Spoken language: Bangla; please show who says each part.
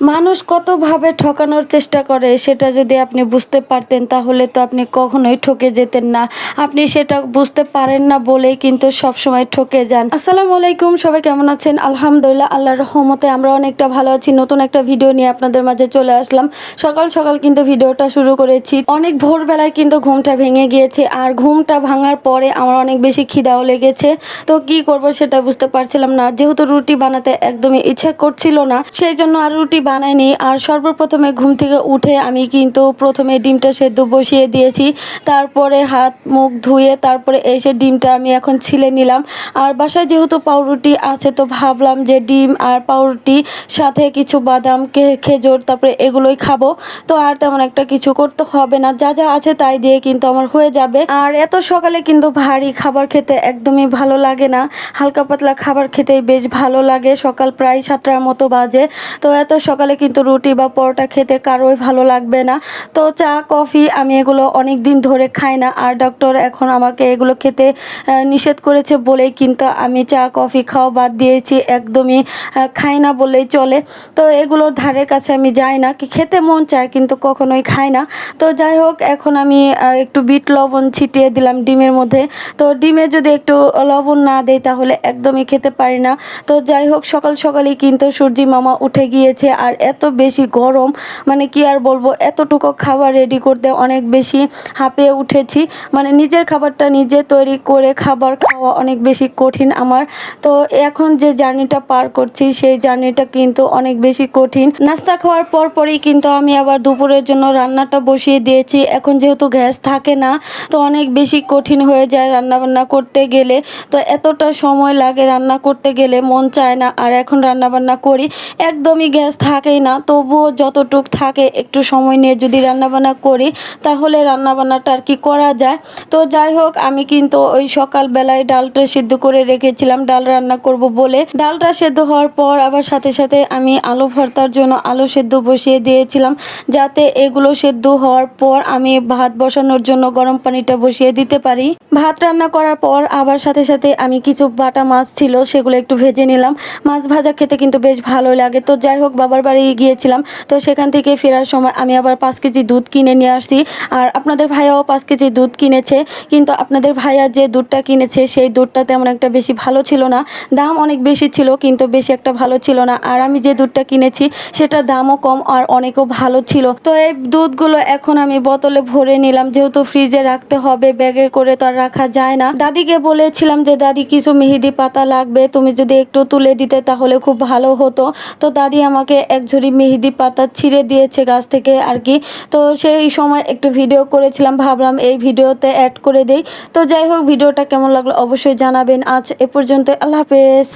Speaker 1: মানুষ কতভাবে ঠকানোর চেষ্টা করে সেটা যদি আপনি বুঝতে পারতেন তাহলে তো আপনি কখনোই ঠকে যেতেন না। আপনি সেটা বুঝতে পারেন না বলেই কিন্তু সবসময় ঠকে যান। আসসালামু আলাইকুম, সবাই কেমন আছেন? আলহামদুলিল্লাহ, আল্লাহর রহমতে আমরা অনেকটা ভালো আছি। নতুন একটা ভিডিও নিয়ে আপনাদের মাঝে চলে আসলাম। সকাল সকাল কিন্তু ভিডিওটা শুরু করেছি। অনেক ভোরবেলায় কিন্তু ঘুমটা ভেঙে গিয়েছে, আর ঘুমটা ভাঙার পরে আমার অনেক বেশি খিদাও লেগেছে। তো কি করব সেটা বুঝতে পারছিলাম না, যেহেতু রুটি বানাতে একদমই ইচ্ছা করছিল না, সেই জন্য আর রুটি বানাইনি। আর সর্বপ্রথমে ঘুম থেকে উঠে আমি কিন্তু প্রথমে ডিমটা সেদ্ধ বসিয়ে দিয়েছি। তারপরে হাত মুখ ধুয়ে তারপরে এসে ডিমটা আমি এখন ছিলে নিলাম। আর বাসায় যেহেতু পাউরুটি আছে, তো ভাবলাম যে ডিম আর পাউরুটি সাথে কিছু বাদাম খেজুর তারপরে এগুলোই খাবো। তো আর তেমন একটা কিছু করতে হবে না, যা যা আছে তাই দিয়ে কিন্তু আমার হয়ে যাবে। আর এত সকালে কিন্তু ভারী খাবার খেতে একদমই ভালো লাগে না, হালকা পাতলা খাবার খেতেই বেশ ভালো লাগে। সকাল প্রায় 7টার মতো বাজে, তো এত সকালে কিন্তু রুটি বা পরোটা খেতে কারোই ভালো লাগবে না। তো চা কফি আমি এগুলো অনেক দিন ধরে খাই না, আর ডক্টর এখন আমাকে এগুলো খেতে নিষেধ করেছে বলেই কিন্তু আমি চা কফি খাওয়া বাদ দিয়েছি, একদমই খাই না বললেই চলে। তো এগুলোর ধারের কাছে আমি যাই না, কি খেতে মন চায় কিন্তু কখনোই খাই না। তো যাই হোক, এখন আমি একটু বিট লবণ ছিটিয়ে দিলাম ডিমের মধ্যে। তো ডিমে যদি একটু লবণ না দেয় তাহলে একদমই খেতে পারি না। তো যাই হোক, সকাল সকালই কিন্তু সূর্যি মামা উঠে গিয়েছে, আর এত বেশি গরম, মানে কি আর বলবো, এতটুকু খাবার রেডি করতে অনেক বেশি হাঁপিয়ে উঠেছি। মানে নিজের খাবারটা নিজে তৈরি করে খাবার খাওয়া অনেক বেশি কঠিন আমার। তো এখন যে জার্নিটা পার করছি সেই জার্নিটা কিন্তু অনেক বেশি কঠিন। নাস্তা খাওয়ার পরই কিন্তু আমি আবার দুপুরের জন্য রান্নাটা বসিয়ে দিয়েছি। এখন যেহেতু গ্যাস থাকে না, তো অনেক বেশি কঠিন হয়ে যায় রান্না বান্না করতে গেলে। তো এতটা সময় লাগে রান্না করতে গেলে, মন চায় না। আর এখন রান্না বান্না করি, একদমই গ্যাস থাকেই না, তবুও যতটুক থাকে একটু সময় নিয়ে যদি রান্নাবান্না করি তাহলে রান্নাবান্নাটা আর কি করা যায়। তো যাই হোক, আমি কিন্তু ওই সকালবেলায় ডালটা সিদ্ধ করে রেখেছিলাম ডাল রান্না করব বলে। ডালটা সেদ্ধ হওয়ার পর আবার সাথে সাথে আমি আলু ভর্তার জন্য আলু সেদ্ধ বসিয়ে দিয়েছিলাম, যাতে এগুলো সেদ্ধ হওয়ার পর আমি ভাত বসানোর জন্য গরম পানিটা বসিয়ে দিতে পারি। ভাত রান্না করার পর আবার সাথে সাথে আমি কিছু বাটা মাছ ছিল সেগুলো একটু ভেজে নিলাম। মাছ ভাজা খেতে কিন্তু বেশ ভালো লাগে। তো যাই হোক, বাবার বাড়ি গিয়েছিলাম, তো সেখান থেকে ফেরার সময় আমি আবার 5 কেজি দুধ কিনে নিয়ে আসছি। আর আপনাদের ভাইয়াও 5 কেজি দুধ কিনেছে, কিন্তু আপনাদের ভাইয়া যে দুধটা কিনেছে সেই দুধটা তেমন একটা বেশি ভালো ছিল না। দাম অনেক বেশি ছিল কিন্তু বেশি একটা ভালো ছিল না। আর আমি যে দুধটা কিনেছি সেটা দামও কম আর অনেকও ভালো ছিল। তো এই দুধগুলো এখন আমি বোতলে ভরে নিলাম, যেহেতু ফ্রিজে রাখতে হবে, ব্যাগে করে তো আর রাখা যায় না। দাদিকে বলেছিলাম যে দাদি কিছু মেহেদি পাতা লাগবে, তুমি যদি একটু তুলে দিতে তাহলে খুব ভালো হতো। তো দাদি আমাকে এক ঝুড়ি মেহেদি পাতা ছিঁড়ে দিয়েছে গাছ থেকে আর কি। তো সেই সময় একটু ভিডিও করেছিলাম, ভাবলাম এই ভিডিওতে অ্যাড করে দেই। তো যাই হোক, ভিডিওটা কেমন লাগলো অবশ্যই জানাবেন। আজ এ পর্যন্ত, আল্লাহ হাফেজ।